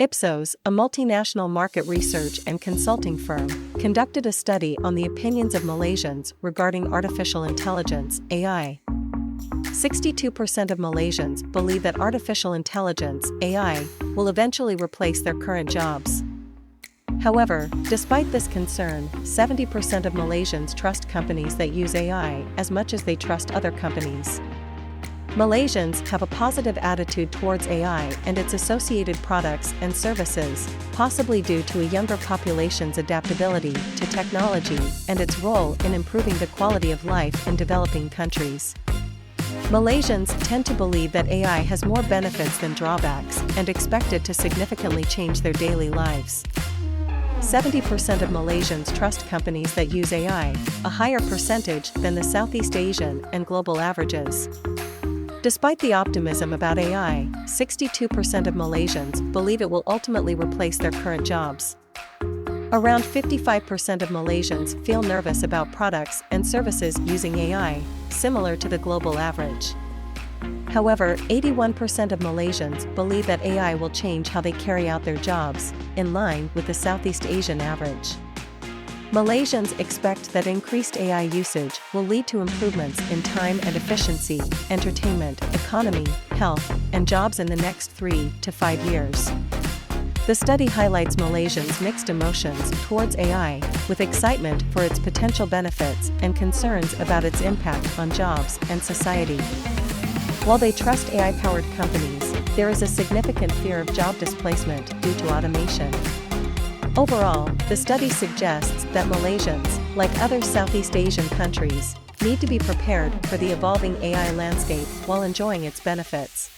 Ipsos, a multinational market research and consulting firm, conducted a study on the opinions of Malaysians regarding artificial intelligence, AI. 62% of Malaysians believe that artificial intelligence, AI, will eventually replace their current jobs. However, despite this concern, 70% of Malaysians trust companies that use AI as much as they trust other companies. Malaysians have a positive attitude towards AI and its associated products and services, possibly due to a younger population's adaptability to technology and its role in improving the quality of life in developing countries. Malaysians tend to believe that AI has more benefits than drawbacks and expect it to significantly change their daily lives. 70% of Malaysians trust companies that use AI, a higher percentage than the Southeast Asian and global averages. Despite the optimism about AI, 62% of Malaysians believe it will ultimately replace their current jobs. Around 55% of Malaysians feel nervous about products and services using AI, similar to the global average. However, 81% of Malaysians believe that AI will change how they carry out their jobs, in line with the Southeast Asian average. Malaysians expect that increased AI usage will lead to improvements in time and efficiency, entertainment, economy, health, and jobs in the next 3 to 5 years. The study highlights Malaysians' mixed emotions towards AI, with excitement for its potential benefits and concerns about its impact on jobs and society. While they trust AI-powered companies, there is a significant fear of job displacement due to automation. Overall, the study suggests that Malaysians, like other Southeast Asian countries, need to be prepared for the evolving AI landscape while enjoying its benefits.